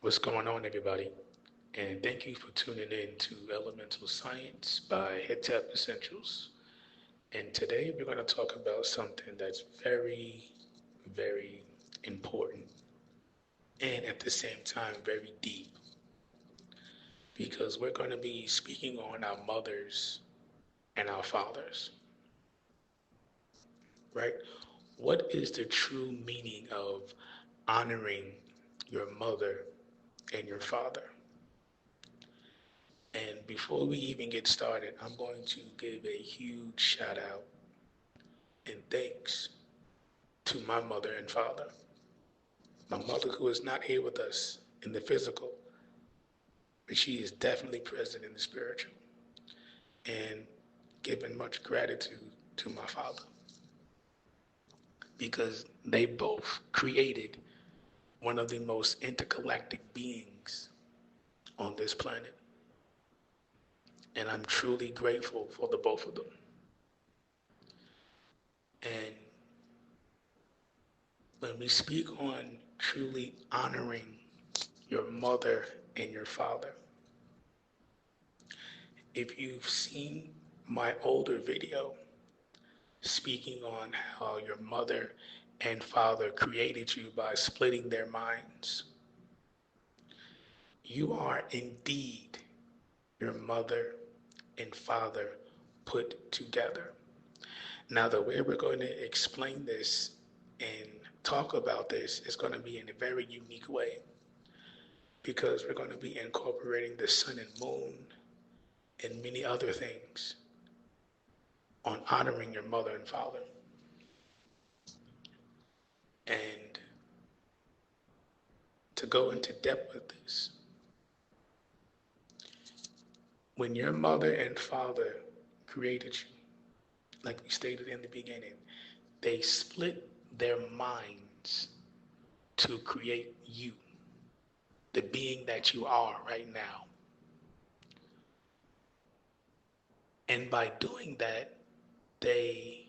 What's going on, everybody? And thank you for tuning in to Elemental Science by HitTap Essentials. And today we're going to talk about something that's very, very important and at the same time very deep because we're going to be speaking on our mothers and our fathers, right? What is the true meaning of honoring your mother and your father? And before we even get started, I'm going to give a huge shout out and thanks to my mother and father. My mother, who is not here with us in the physical, but she is definitely present in the spiritual, and giving much gratitude to my father because they both created one of the most intergalactic beings on this planet. And I'm truly grateful for the both of them. And when we speak on truly honoring your mother and your father, if you've seen my older video speaking on how your mother and father created you by splitting their minds, you are indeed your mother and father put together. Now, the way we're going to explain this and talk about this is going to be in a very unique way because we're going to be incorporating the sun and moon and many other things on honoring your mother and father. And to go into depth with this, when your mother and father created you, like we stated in the beginning, they split their minds to create you, the being that you are right now. And by doing that, they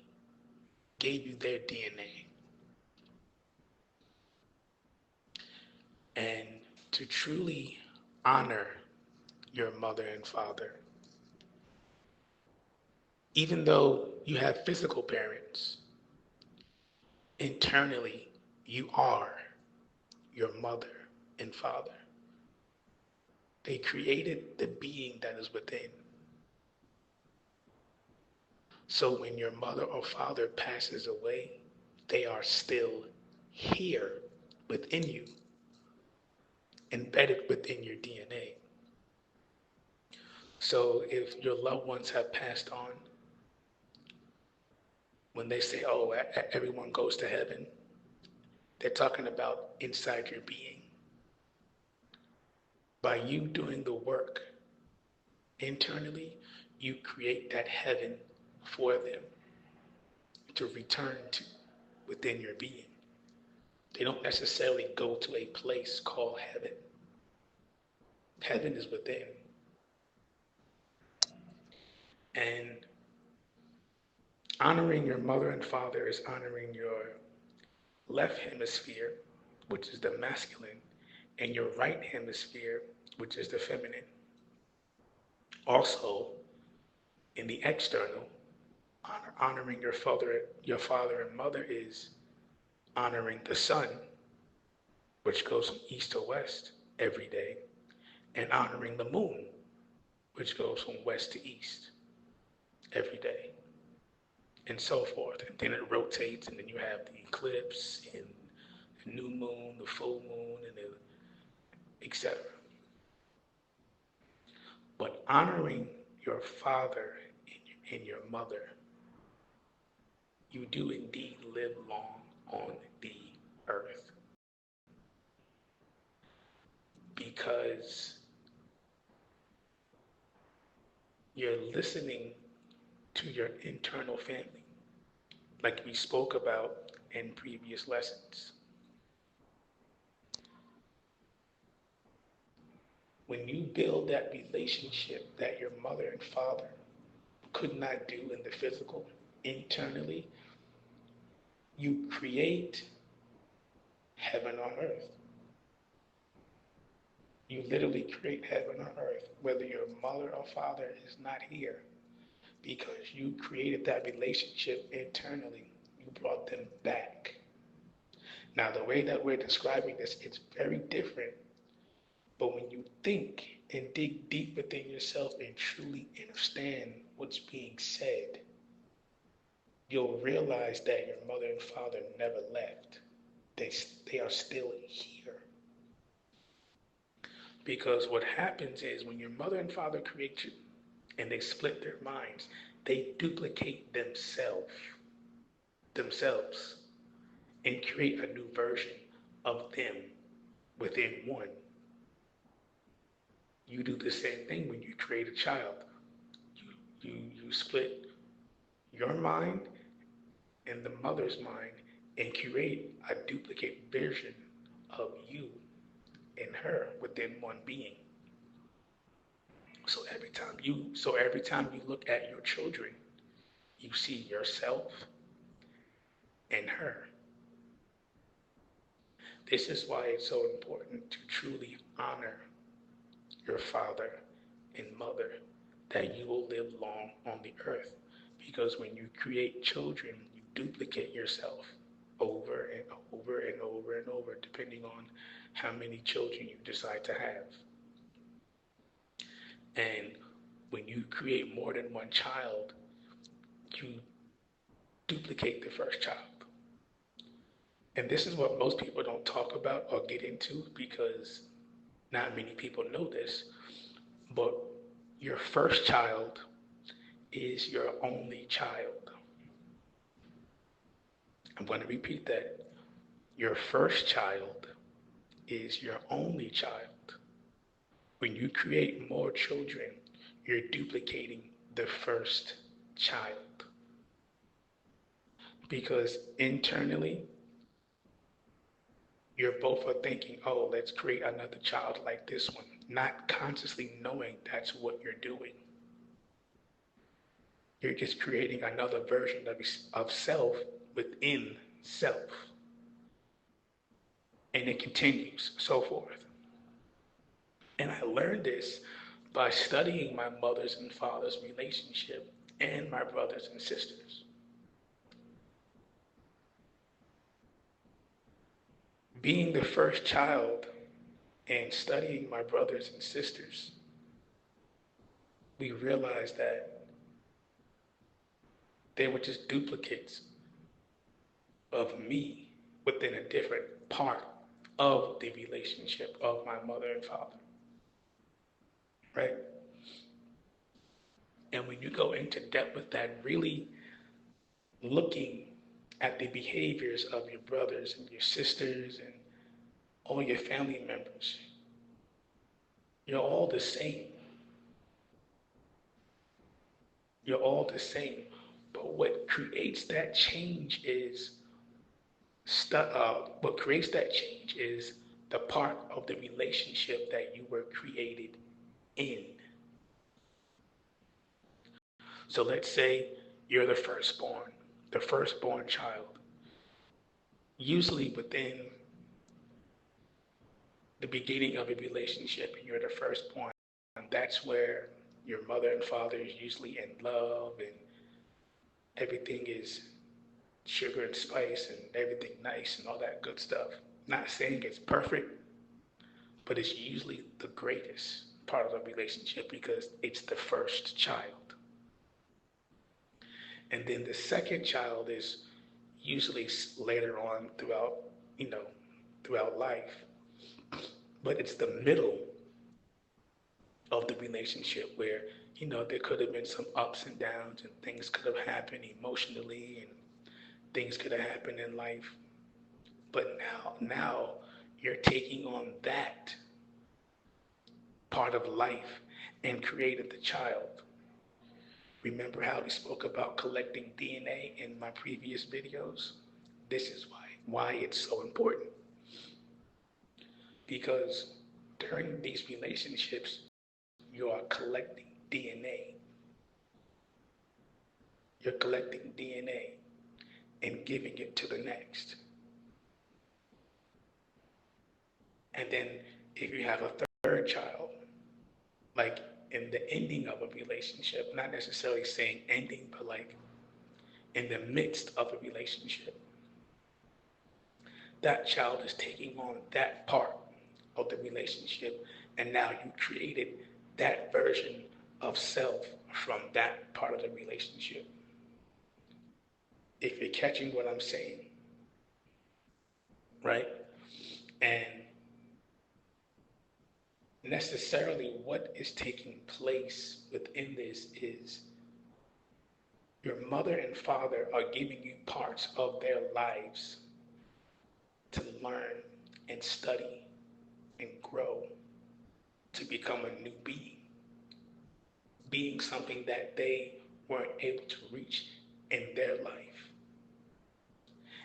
gave you their DNA. And to truly honor your mother and father, even though you have physical parents, internally you are your mother and father. They created the being that is within. So when your mother or father passes away, they are still here within you, embedded within your DNA. So if your loved ones have passed on, when they say, oh, everyone goes to heaven, they're talking about inside your being. By you doing the work internally, you create that heaven for them to return to within your being. They don't necessarily go to a place called heaven. Heaven is within. And honoring your mother and father is honoring your left hemisphere, which is the masculine, and your right hemisphere, which is the feminine. Also, in the external, honoring your father and mother is honoring the sun, which goes from east to west every day, and honoring the moon, which goes from west to east every day, and so forth. And then it rotates, and then you have the eclipse and the new moon, the full moon, and the etc. But honoring your father and your mother, you do indeed live long on the earth because you're listening to your internal family, like we spoke about in previous lessons. When you build that relationship that your mother and father could not do in the physical, internally, you create heaven on earth. You literally create heaven on earth, whether your mother or father is not here, because you created that relationship internally. You brought them back. Now, the way that we're describing this, it's very different. But when you think and dig deep within yourself and truly understand what's being said, you'll realize that your mother and father never left. They, they are still here. Because what happens is when your mother and father create you and they split their minds, they duplicate themselves, and create a new version of them within one. You do the same thing when you create a child. You split your mind and the mother's mind and create a duplicate version of you and her within one being. So every time you look at your children, you see yourself and her. This is why it's so important to truly honor your father and mother, that you will live long on the earth. Because when you create children, you duplicate yourself over and over and over and over, depending on how many children you decide to have. And when you create more than one child, you duplicate the first child. And this is what most people don't talk about or get into, because not many people know this, but your first child is your only child. I'm going to repeat that. Your first child is your only child. When you create more children, you're duplicating the first child. Because internally, you're both are thinking, oh, let's create another child like this one, not consciously knowing that's what you're doing. You're just creating another version of self within self. And it continues, so forth. And I learned this by studying my mother's and father's relationship and my brothers and sisters. Being the first child and studying my brothers and sisters, we realized that they were just duplicates of me within a different part of the relationship of my mother and father, right? And when you go into depth with that, really looking at the behaviors of your brothers and your sisters and all your family members, you're all the same. You're all the same. But what creates that change is the part of the relationship that you were created in. So let's say you're the firstborn child. Usually within the beginning of a relationship, and you're the firstborn, that's where your mother and father is usually in love and everything is sugar and spice and everything nice and all that good stuff. Not saying it's perfect, but it's usually the greatest part of the relationship because it's the first child. And then the second child is usually later on you know, throughout life. But it's the middle of the relationship where, there could have been some ups and downs and things could have happened emotionally and things could have happened in life. But now you're taking on that part of life and created the child. Remember how we spoke about collecting DNA in my previous videos? This is why it's so important. Because during these relationships, you are collecting DNA. You're collecting DNA and giving it to the next. And then if you have a third child, like in the ending of a relationship, not necessarily saying ending, but like in the midst of a relationship, that child is taking on that part of the relationship, and now you created that version of self from that part of the relationship. If you're catching what I'm saying, right? And necessarily what is taking place within this is your mother and father are giving you parts of their lives to learn and study and grow to become a new being something that they weren't able to reach in their life.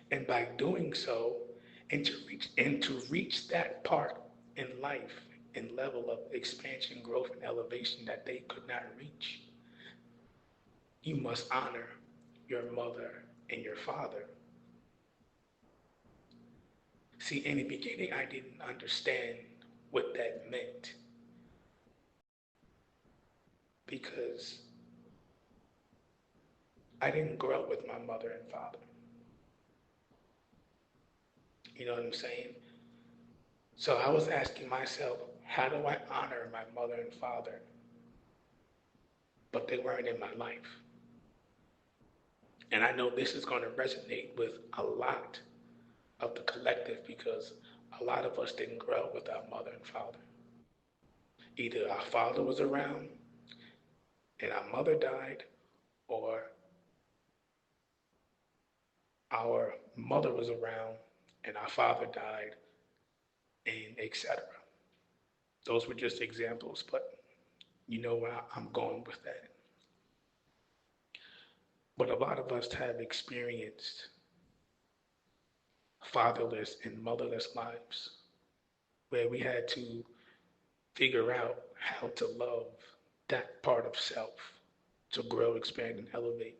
And by doing so, and to reach that part in life and level of expansion, growth, and elevation that they could not reach, you must honor your mother and your father. See, in the beginning, I didn't understand what that meant because I didn't grow up with my mother and father. You know what I'm saying? So I was asking myself, how do I honor my mother and father? But they weren't in my life. And I know this is going to resonate with a lot of the collective because a lot of us didn't grow up with our mother and father. Either our father was around and our mother died, or our mother was around and our father died, and etc. Those were just examples, but you know where I'm going with that. But a lot of us have experienced fatherless and motherless lives where we had to figure out how to love that part of self to grow, expand, and elevate.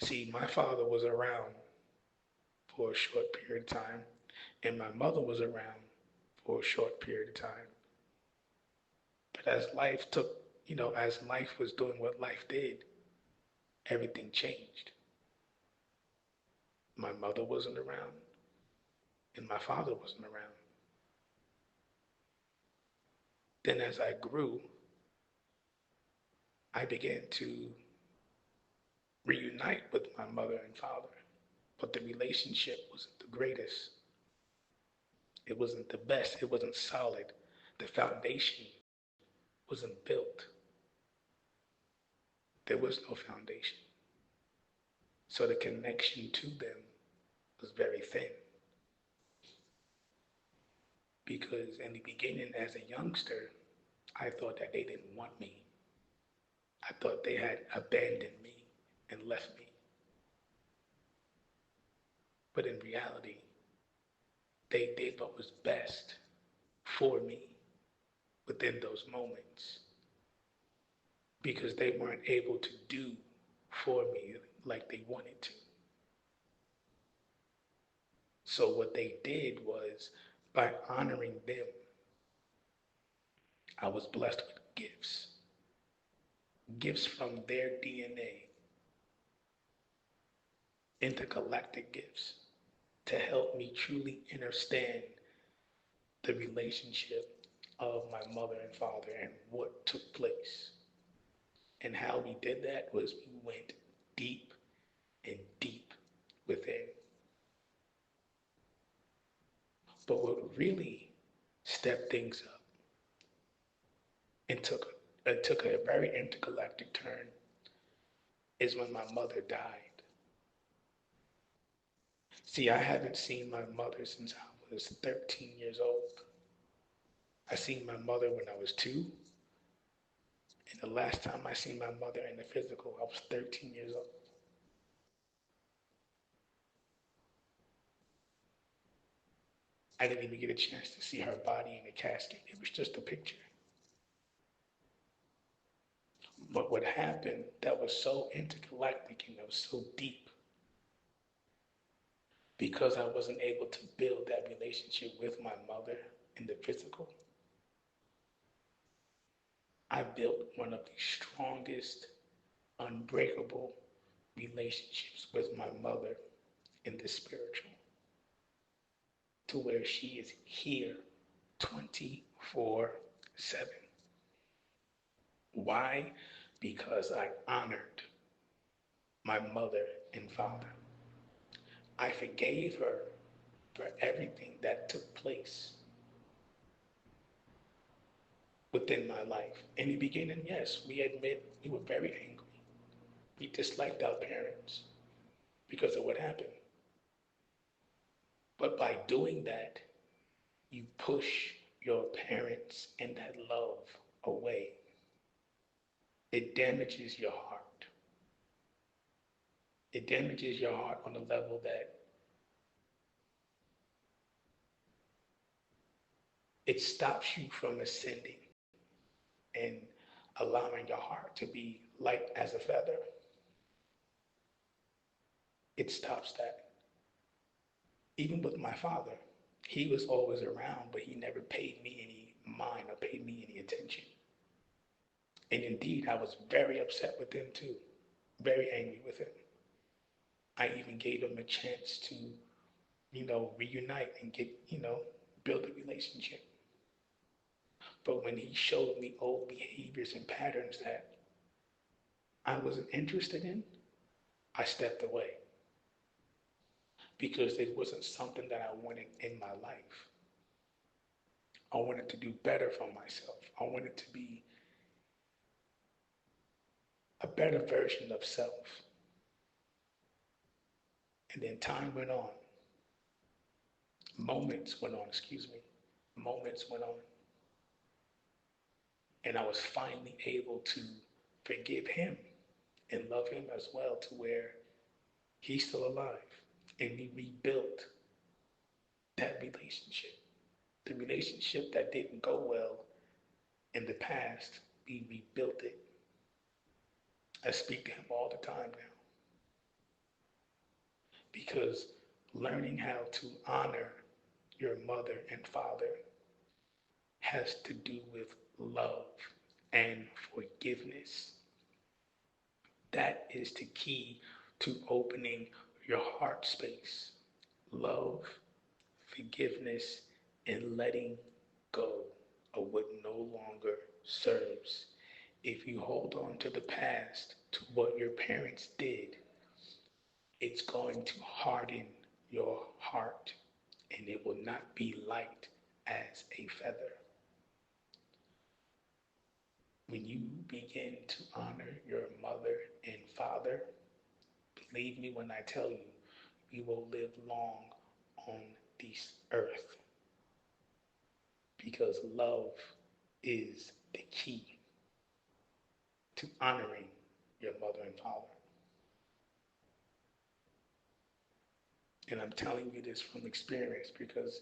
See, my father was around for a short period of time, and my mother was around for a short period of time. But as life took, as life was doing what life did, everything changed. My mother wasn't around, and my father wasn't around. Then as I grew, I began to reunite with my mother and father, but the relationship wasn't the greatest. It wasn't the best. It wasn't solid. The foundation wasn't built. There was no foundation. So the connection to them was very thin. Because in the beginning, as a youngster, I thought that they didn't want me. I thought they had abandoned me and left me. But in reality, they did what was best for me within those moments because they weren't able to do for me like they wanted to. So what they did was, by honoring them, I was blessed with gifts from their DNA, intergalactic gifts, to help me truly understand the relationship of my mother and father and what took place. And how we did that was we went deep and deep within. But what really stepped things up and took a very intergalactic turn is when my mother died. See, I haven't seen my mother since I was 13 years old. I seen my mother when I was 2, and the last time I seen my mother in the physical, I was 13 years old. I didn't even get a chance to see her body in the casket. It was just a picture. But what happened that was so intergalactic and that was so deep, because I wasn't able to build that relationship with my mother in the physical, I built one of the strongest, unbreakable relationships with my mother in the spiritual, to where she is here 24/7. Why? Because I honored my mother and father. I forgave her for everything that took place within my life. In the beginning, yes, we admit we were very angry. We disliked our parents because of what happened. But by doing that, you push your parents and that love away. It damages your heart. It damages your heart on a level that it stops you from ascending and allowing your heart to be light as a feather. It stops that. Even with my father, he was always around, but he never paid me any mind or paid me any attention. And indeed, I was very upset with him too, very angry with him. I even gave him a chance to, reunite and get, build a relationship. But when he showed me old behaviors and patterns that I wasn't interested in, I stepped away because it wasn't something that I wanted in my life. I wanted to do better for myself. I wanted to be a better version of self. And then time went on. Moments went on, excuse me. Moments went on. And I was finally able to forgive him and love him as well, to where he's still alive. And we rebuilt that relationship. The relationship that didn't go well in the past, we rebuilt it. I speak to him all the time now because learning how to honor your mother and father has to do with love and forgiveness. That is the key to opening your heart space. Love, forgiveness, and letting go of what no longer serves. If you hold on to the past, to what your parents did, it's going to harden your heart and it will not be light as a feather. When you begin to honor your mother and father, believe me when I tell you, you will live long on this earth because love is the key to honoring your mother and father. And I'm telling you this from experience because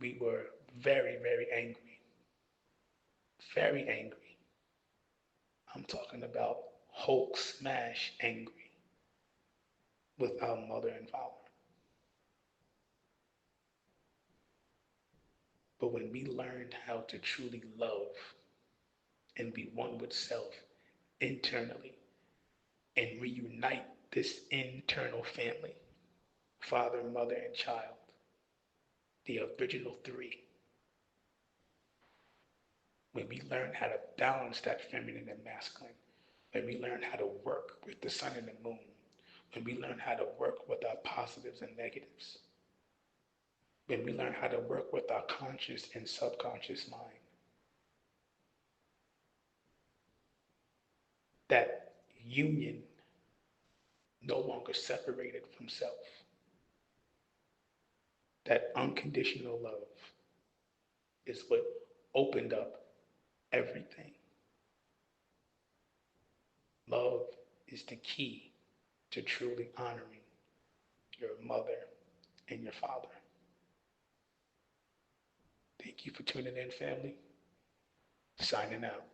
we were very, very angry, very angry. I'm talking about Hulk smash angry with our mother and father. But when we learned how to truly love and be one with self internally and reunite this internal family, father, mother, and child, the original three, when we learn how to balance that feminine and masculine, when we learn how to work with the sun and the moon, when we learn how to work with our positives and negatives, when we learn how to work with our conscious and subconscious mind, that union no longer separated from self, that unconditional love is what opened up everything. Love is the key to truly honoring your mother and your father. Thank you for tuning in, family. Signing out.